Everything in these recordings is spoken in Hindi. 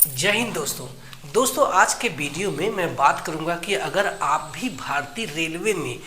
जय हिंद दोस्तों आज के वीडियो में मैं बात करूंगा कि अगर आप भी भारतीय रेलवे में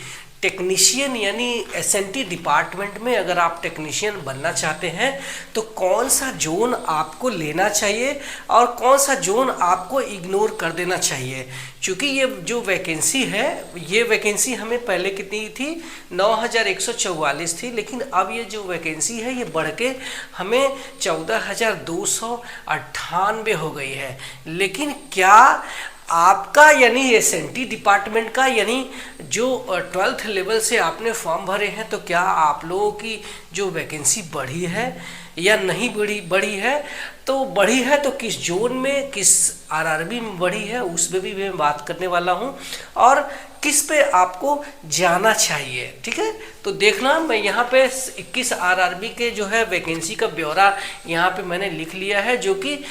टेक्नीशियन यानी एसएनटी डिपार्टमेंट में अगर आप टेक्नीशियन बनना चाहते हैं तो कौन सा जोन आपको लेना चाहिए और कौन सा जोन आपको इग्नोर कर देना चाहिए। क्योंकि ये जो वैकेंसी है, ये वैकेंसी हमें पहले कितनी थी, 9144 थी, लेकिन अब ये जो वैकेंसी है ये बढ़ के हमें 14298 हो गई है। लेकिन क्या आपका यानी एसएनटी डिपार्टमेंट का यानी जो 12th लेवल से आपने फॉर्म भरे हैं, तो क्या आप लोगों की जो वैकेंसी बढ़ी है या नहीं बढ़ी है? तो बढ़ी है तो किस जोन में, किस आरआरबी में बढ़ी है, उस पर भी मैं बात करने वाला हूं और किस पे आपको जाना चाहिए। ठीक है, तो देखना मैं यहाँ पे 21 आरआरबी के जो है वैकेंसी का ब्यौरा यहाँ पे मैंने लिख लिया है, जो कि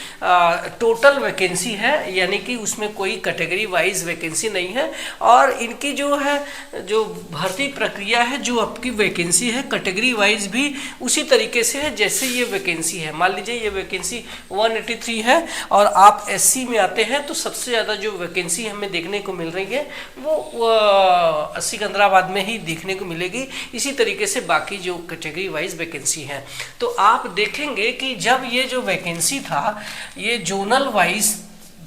टोटल वैकेंसी है, यानी कि उसमें कोई कैटेगरी वाइज वैकेंसी नहीं है। और इनकी जो है जो भर्ती प्रक्रिया है, जो आपकी वैकेंसी है कैटेगरी वाइज भी उसी तरीके से है जैसे ये वैकेंसी है। मान लीजिए ये वैकेंसी 183 है और आप एससी में आते हैं तो सबसे ज़्यादा जो वैकेंसी हमें देखने को मिल रही है वो सिकंदराबाद में ही देखने को मिलेगी। इसी तरीके से बाकी जो कैटेगरी वाइज वैकेंसी है, तो आप देखेंगे कि जब ये जो वैकेंसी था ये जोनल वाइज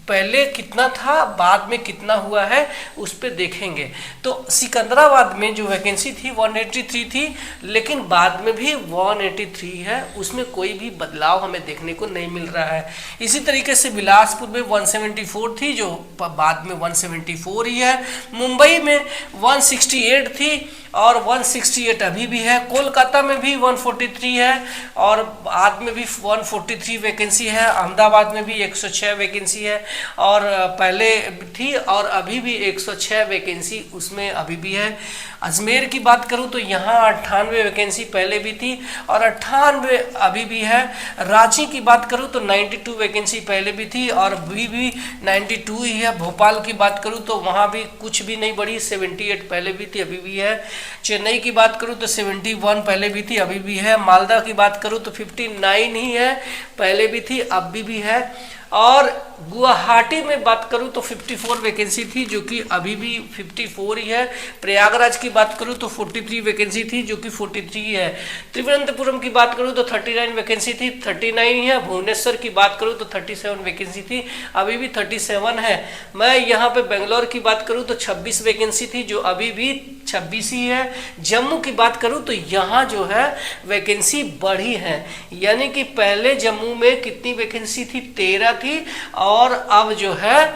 पहले कितना था, बाद में कितना हुआ है, उस पर देखेंगे। तो सिकंदराबाद में जो वैकेंसी थी 183 थी, लेकिन बाद में भी 183 है, उसमें कोई भी बदलाव हमें देखने को नहीं मिल रहा है। इसी तरीके से बिलासपुर में 174 थी, जो बाद में 174 ही है। मुंबई में 168 थी और 168 अभी भी है। कोलकाता में भी 143 है और बाद में भी 143 वैकेंसी है। अहमदाबाद में भी 106 वैकेंसी है और पहले थी और अभी भी 106 वैकेंसी उसमें अभी भी है। अजमेर की बात करूं तो यहाँ 98 वैकेंसी पहले भी थी और 98 अभी भी है। रांची की बात करूं तो 92 वैकेंसी पहले भी थी और अभी भी 92 ही है। भोपाल की बात करूं तो वहाँ भी कुछ भी नहीं बढ़ी, 78 पहले भी थी अभी भी है। चेन्नई की बात करूं तो 71 पहले भी थी अभी भी है। मालदा की बात करूं तो 59 ही है, पहले भी थी अभी भी है। और गुवाहाटी में बात करूं तो 54 वैकेंसी थी, जो कि अभी भी 54 ही है। प्रयागराज की बात करूं तो 43 वैकेंसी थी, जो कि 43 है। त्रिवेंद्रपुरम की बात करूं तो 39 वैकेंसी थी, 39 ही है। भुवनेश्वर की बात करूं तो 37 वैकेंसी थी, अभी भी 37 है। मैं यहाँ पे बेंगलोर की बात करूं तो 26 वैकेंसी थी, जो अभी भी 26 ही है। जम्मू की बात करूं तो यहाँ जो है वैकेंसी बढ़ी है, यानी कि पहले जम्मू में कितनी वैकेंसी थी, 13 थी और अब जो है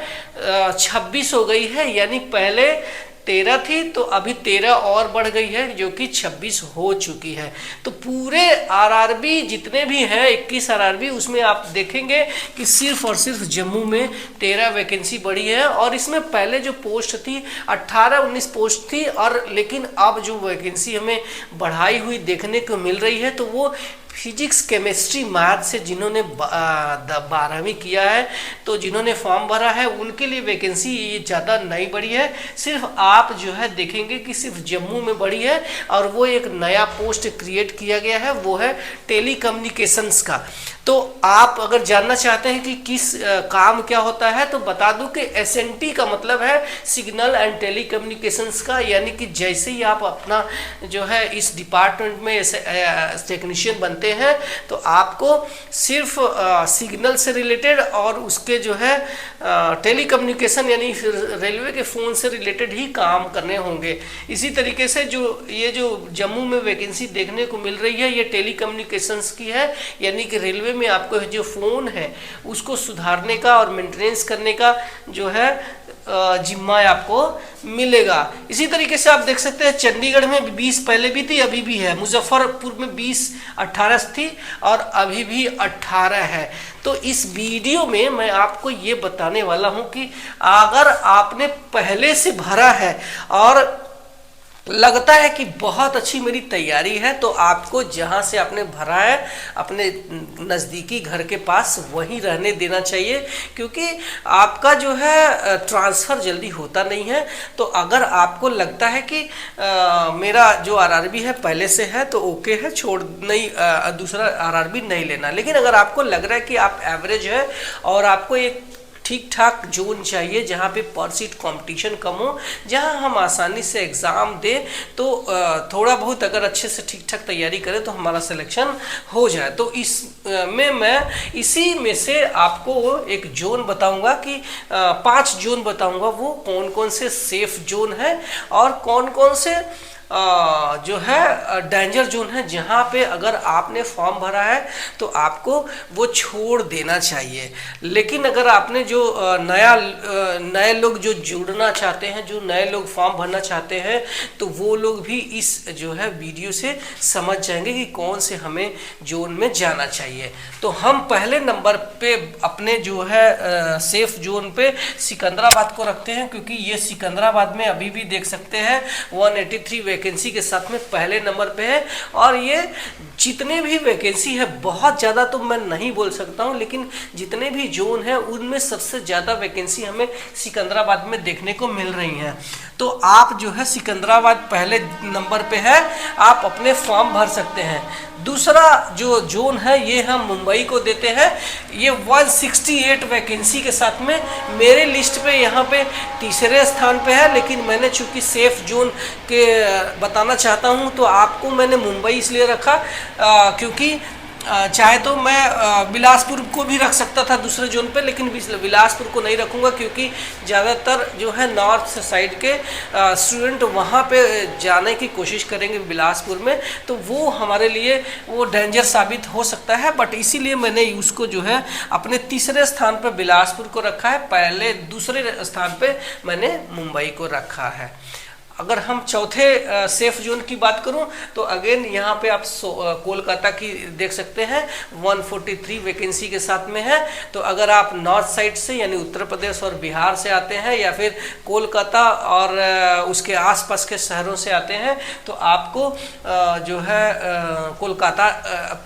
26 हो गई है। यानी पहले 13 थी तो अभी 13 और बढ़ गई है, जो कि 26 हो चुकी है। तो पूरे आरआरबी जितने भी हैं 21 आरआरबी, उसमें आप देखेंगे कि सिर्फ और सिर्फ जम्मू में 13 वैकेंसी बढ़ी है। और इसमें पहले जो पोस्ट थी 18-19 पोस्ट थी, और लेकिन अब जो वैकेंसी हमें बढ़ाई हुई देखने को मिल रही है तो वो फिजिक्स, केमिस्ट्री, मैथ से जिन्होंने 12वीं किया है, तो जिन्होंने फॉर्म भरा है उनके लिए वैकेंसी ये ज़्यादा नहीं बढ़ी है। सिर्फ आप जो है देखेंगे कि सिर्फ जम्मू में बढ़ी है और वो एक नया पोस्ट क्रिएट किया गया है, वो है टेली कम्युनिकेशंस का। तो आप अगर जानना चाहते हैं कि किस काम क्या होता है, तो बता दूं कि एसएनटी का मतलब है सिग्नल एंड टेली कम्युनिकेशंस का, यानी कि जैसे ही आप अपना जो है इस डिपार्टमेंट में टेक्नीशियन बनते हैं तो आपको सिर्फ सिग्नल से रिलेटेड और उसके जो है टेली कम्युनिकेशन यानी रेलवे के फ़ोन से रिलेटेड ही काम करने होंगे। इसी तरीके से ये जो जम्मू में वैकेंसी देखने को मिल रही है ये टेली कम्युनिकेशंस की है, यानी कि रेलवे में आपको जो फ़ोन है उसको सुधारने का और मेंटेनेंस करने का जो है जिम्मा आपको मिलेगा। इसी तरीके से आप देख सकते हैं चंडीगढ़ में 20 पहले भी थी अभी भी है। मुजफ्फरपुर में 18 थी और अभी भी 18 है। तो इस वीडियो में मैं आपको ये बताने वाला हूं कि अगर आपने पहले से भरा है और लगता है कि बहुत अच्छी मेरी तैयारी है, तो आपको जहां से आपने भरा है अपने नज़दीकी घर के पास वहीं रहने देना चाहिए, क्योंकि आपका जो है ट्रांसफ़र जल्दी होता नहीं है। तो अगर आपको लगता है कि मेरा जो आरआरबी है पहले से है तो ओके है, छोड़ नहीं दूसरा आरआरबी नहीं लेना। लेकिन अगर आपको लग रहा है कि आप एवरेज है और आपको एक ठीक ठाक जोन चाहिए जहाँ पे पर सीट कंपटीशन कम हो, जहाँ हम आसानी से एग्ज़ाम दें, तो थोड़ा बहुत अगर अच्छे से ठीक ठाक तैयारी करें तो हमारा सिलेक्शन हो जाए। तो इस में मैं इसी में से आपको एक जोन बताऊंगा कि 5 जोन बताऊंगा, वो कौन कौन से सेफ जोन है और कौन कौन से जो है डेंजर जोन है, जहाँ पे अगर आपने फॉर्म भरा है तो आपको वो छोड़ देना चाहिए। लेकिन अगर आपने जो नए लोग जो जुड़ना चाहते हैं, जो नए लोग फॉर्म भरना चाहते हैं, तो वो लोग भी इस जो है वीडियो से समझ जाएंगे कि कौन से हमें जोन में जाना चाहिए। तो हम पहले नंबर पे अपने जो है सेफ जोन पे सिकंदराबाद को रखते हैं, क्योंकि ये सिकंदराबाद में अभी भी देख सकते हैं 183 वैकेंसी के साथ में पहले नंबर पे है। और ये जितने भी वैकेंसी है, बहुत ज़्यादा तो मैं नहीं बोल सकता हूँ, लेकिन जितने भी जोन है उनमें सबसे ज़्यादा वैकेंसी हमें सिकंदराबाद में देखने को मिल रही हैं। तो आप जो है सिकंदराबाद पहले नंबर पे है, आप अपने फॉर्म भर सकते हैं। दूसरा जो जोन है ये हम मुंबई को देते हैं, ये 168 वैकेंसी के साथ में मेरे लिस्ट पे यहाँ पे तीसरे स्थान पे है। लेकिन मैंने चूंकि सेफ जोन के बताना चाहता हूँ, तो आपको मैंने मुंबई इसलिए रखा क्योंकि चाहे तो मैं बिलासपुर को भी रख सकता था दूसरे जोन पे, लेकिन बिलासपुर को नहीं रखूँगा, क्योंकि ज़्यादातर जो है नॉर्थ साइड के स्टूडेंट वहाँ पे जाने की कोशिश करेंगे बिलासपुर में, तो वो हमारे लिए वो डेंजर साबित हो सकता है। बट इसीलिए मैंने उसको जो है अपने तीसरे स्थान पर बिलासपुर को रखा है, पहले दूसरे स्थान पर मैंने मुंबई को रखा है। अगर हम चौथे सेफ जोन की बात करूं, तो अगेन यहाँ पे आप कोलकाता की देख सकते हैं 143 वैकेंसी के साथ में है। तो अगर आप नॉर्थ साइड से यानी उत्तर प्रदेश और बिहार से आते हैं, या फिर कोलकाता और उसके आसपास के शहरों से आते हैं, तो आपको जो है कोलकाता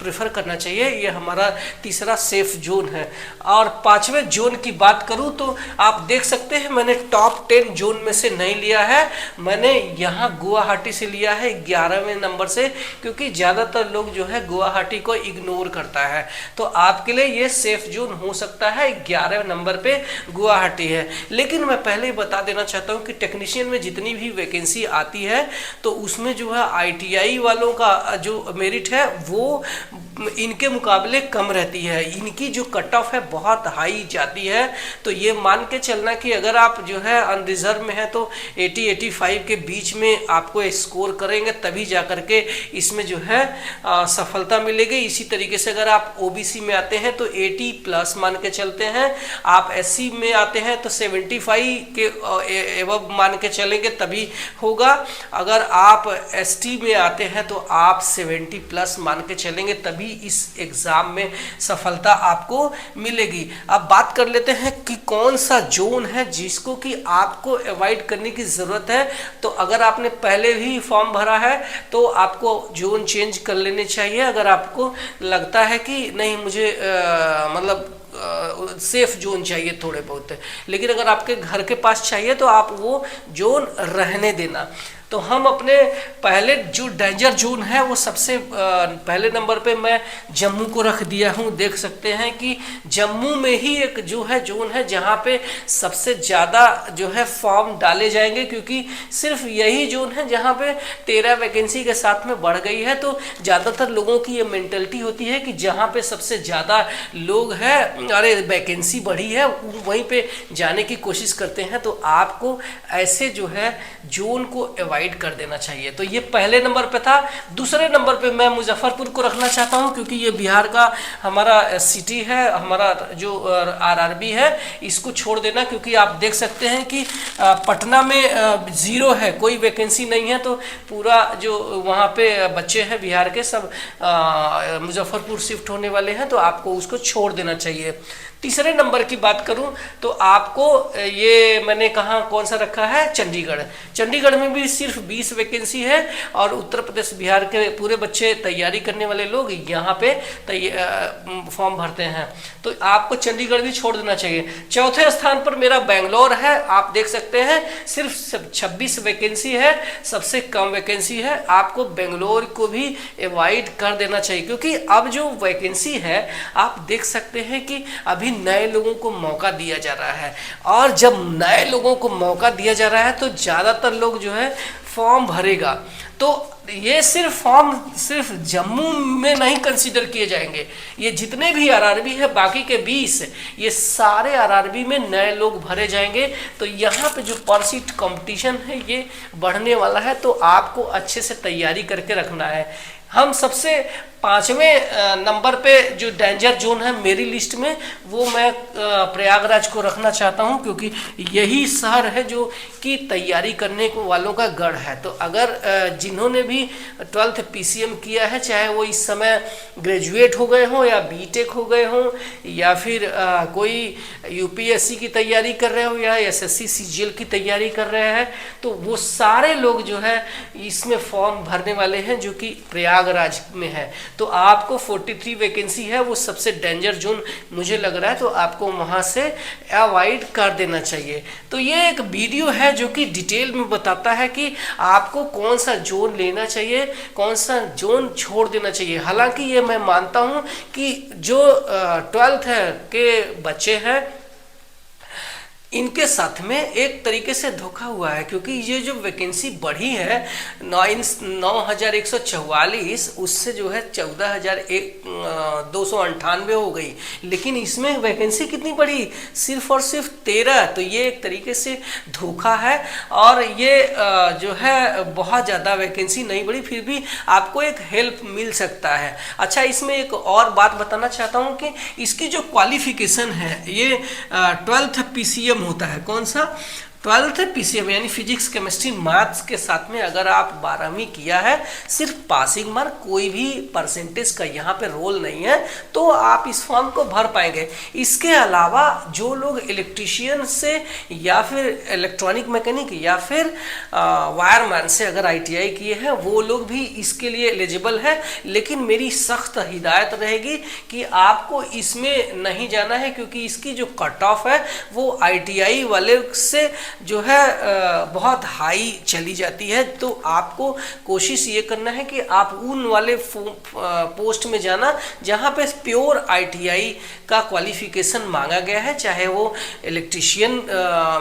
प्रेफर करना चाहिए। ये हमारा तीसरा सेफ जोन है। और पांचवें जोन की बात करूं तो आप देख सकते हैं मैंने टॉप 10 जोन में से नहीं लिया है, मैंने यहाँ गुवाहाटी से लिया है 11वें नंबर से, क्योंकि ज़्यादातर लोग जो है गुवाहाटी को इग्नोर करता है। तो आपके लिए ये सेफ जोन हो सकता है, 11वें नंबर पे गुवाहाटी है। लेकिन मैं पहले ही बता देना चाहता हूँ कि टेक्नीशियन में जितनी भी वैकेंसी आती है, तो उसमें जो है ITI वालों का जो मेरिट है वो इनके मुकाबले कम रहती है। इनकी जो कट ऑफ है बहुत हाई जाती है। तो ये मान के चलना कि अगर आप जो है अनरिजर्व में है तो 80-85 के बीच में आपको स्कोर करेंगे, तभी जा करके इसमें जो है सफलता मिलेगी। इसी तरीके से अगर आप OBC में आते हैं तो 80+ मान के चलते हैं, आप SC में आते हैं तो 75 के एवब मान के चलेंगे तभी होगा। अगर आप ST में आते हैं तो आप 70+ मान के चलेंगे, तभी इस एग्जाम में सफलता आपको मिलेगी। अब बात कर लेते हैं कि कौन सा जोन है जिसको कि आपको अवॉइड करने की ज़रूरत है। तो अगर आपने पहले भी फॉर्म भरा है तो आपको जोन चेंज कर लेने चाहिए। अगर आपको लगता है कि नहीं मुझे मतलब सेफ जोन चाहिए थोड़े बहुत, लेकिन अगर आपके घर के पास चाहिए तो आप वो जोन रहने देना। तो हम अपने पहले जो डेंजर जोन है वो सबसे पहले नंबर पे मैं जम्मू को रख दिया हूँ। देख सकते हैं कि जम्मू में ही एक जो है जोन है जहाँ पे सबसे ज़्यादा जो है फॉर्म डाले जाएंगे, क्योंकि सिर्फ यही जोन है जहाँ पे 13 वैकेंसी के साथ में बढ़ गई है। तो ज़्यादातर लोगों की ये मेंटलिटी होती है कि जहाँ पे सबसे ज़्यादा लोग हैं, अरे वैकेंसी बढ़ी है, वहीं पे जाने की कोशिश करते हैं। तो आपको ऐसे जो है जोन को अवॉइड कर देना चाहिए। तो ये पहले नंबर पे था। दूसरे नंबर पे मैं मुजफ्फरपुर को रखना चाहता हूँ, क्योंकि ये बिहार का हमारा सिटी है, हमारा जो RRB है, इसको छोड़ देना। क्योंकि आप देख सकते हैं कि पटना में 0 है, कोई वैकेंसी नहीं है। तो पूरा जो वहाँ पे बच्चे हैं बिहार के सब मुजफ्फरपुर शिफ्ट होने वाले हैं, तो आपको उसको छोड़ देना चाहिए। तीसरे नंबर की बात करूं तो आपको ये मैंने कहा कौन सा रखा है, चंडीगढ़। चंडीगढ़ में भी सिर्फ सिर्फ 20 वैकेंसी है और उत्तर प्रदेश बिहार के पूरे बच्चे तैयारी करने वाले लोग यहाँ पे फॉर्म भरते हैं। तो आपको चंडीगढ़ भी छोड़ देना चाहिए। चौथे स्थान पर मेरा बेंगलोर है, आप देख सकते हैं सिर्फ 26 वैकेंसी है, सबसे कम वैकेंसी है। आपको बेंगलोर को भी अवॉइड कर देना चाहिए, क्योंकि अब जो वैकेंसी है आप देख सकते हैं कि अभी नए लोगों को मौका दिया जा रहा है, और जब नए लोगों को मौका दिया जा रहा है तो ज़्यादातर लोग जो है फॉर्म भरेगा। तो ये फॉर्म सिर्फ जम्मू में नहीं कंसीडर किए जाएंगे, ये जितने भी आरआरबी है बाकी के 20 ये सारे आरआरबी में नए लोग भरे जाएंगे। तो यहाँ पे जो पर सीट कंपटीशन है ये बढ़ने वाला है, तो आपको अच्छे से तैयारी करके रखना है। हम सबसे 5वें नंबर पे जो डेंजर जोन है मेरी लिस्ट में, वो मैं प्रयागराज को रखना चाहता हूं, क्योंकि यही शहर है जो कि तैयारी करने को वालों का गढ़ है। तो अगर जिन्होंने भी 12th PCM किया है, चाहे वो इस समय ग्रेजुएट हो गए हों या बीटेक हो गए हों, या फिर कोई UPSC की तैयारी कर रहे हो या SSC CGL की तैयारी कर रहे हैं, तो वो सारे लोग जो है इसमें फॉर्म भरने वाले हैं जो कि प्रयागराज में है। तो आपको 43 वैकेंसी है, वो सबसे डेंजर जोन मुझे लग रहा है, तो आपको वहां से अवॉइड कर देना चाहिए। तो ये एक वीडियो है जो कि डिटेल में बताता है कि आपको कौन सा जोन लेना चाहिए, कौन सा जोन छोड़ देना चाहिए। हालांकि ये मैं मानता हूं कि जो 12th के बच्चे हैं इनके साथ में एक तरीके से धोखा हुआ है, क्योंकि ये जो वैकेंसी बढ़ी है 9,144 उससे जो है 14,298 हो गई, लेकिन इसमें वैकेंसी कितनी बढ़ी, सिर्फ और सिर्फ 13। तो ये एक तरीके से धोखा है, और ये जो है बहुत ज़्यादा वैकेंसी नहीं बढ़ी, फिर भी आपको एक हेल्प मिल सकता है। अच्छा, इसमें एक और बात बताना चाहता हूँ कि इसकी जो क्वालिफिकेशन है ये 12th PCM होता है। कौन सा? 12th PCM यानी फिजिक्स केमिस्ट्री मैथ्स के साथ में अगर आप 12वीं किया है, सिर्फ पासिंग मार्क, कोई भी परसेंटेज का यहाँ पे रोल नहीं है, तो आप इस फॉर्म को भर पाएंगे। इसके अलावा जो लोग इलेक्ट्रीशियन से या फिर इलेक्ट्रॉनिक मैकेनिक या फिर वायरमैन से अगर ITI किए हैं वो लोग भी इसके लिए एलिजिबल है, लेकिन मेरी सख्त हिदायत रहेगी कि आपको इसमें नहीं जाना है, क्योंकि इसकी जो कट ऑफ है वो ITI वाले से जो है बहुत हाई चली जाती है। तो आपको कोशिश ये करना है कि आप उन वाले पोस्ट में जाना जहाँ पे प्योर ITI का क्वालिफिकेशन मांगा गया है, चाहे वो इलेक्ट्रीशियन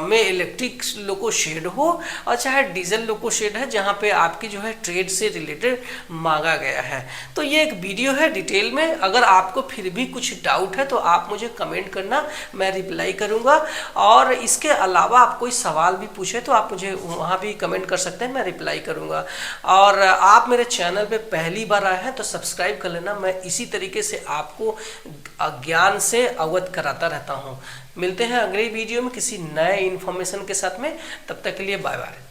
में इलेक्ट्रिक लोको शेड हो और चाहे डीजल लोको शेड है, जहाँ पे आपकी जो है ट्रेड से रिलेटेड मांगा गया है। तो ये एक वीडियो है डिटेल में, अगर आपको फिर भी कुछ डाउट है तो आप मुझे कमेंट करना, मैं रिप्लाई करूँगा। और इसके अलावा आप कोई सवाल भी पूछे तो आप मुझे वहाँ भी कमेंट कर सकते हैं, मैं रिप्लाई करूँगा। और आप मेरे चैनल पे पहली बार आए हैं तो सब्सक्राइब कर लेना, मैं इसी तरीके से आपको ज्ञान से अवगत कराता रहता हूँ। मिलते हैं अगले वीडियो में किसी नए इन्फॉर्मेशन के साथ में, तब तक के लिए बाय बाय।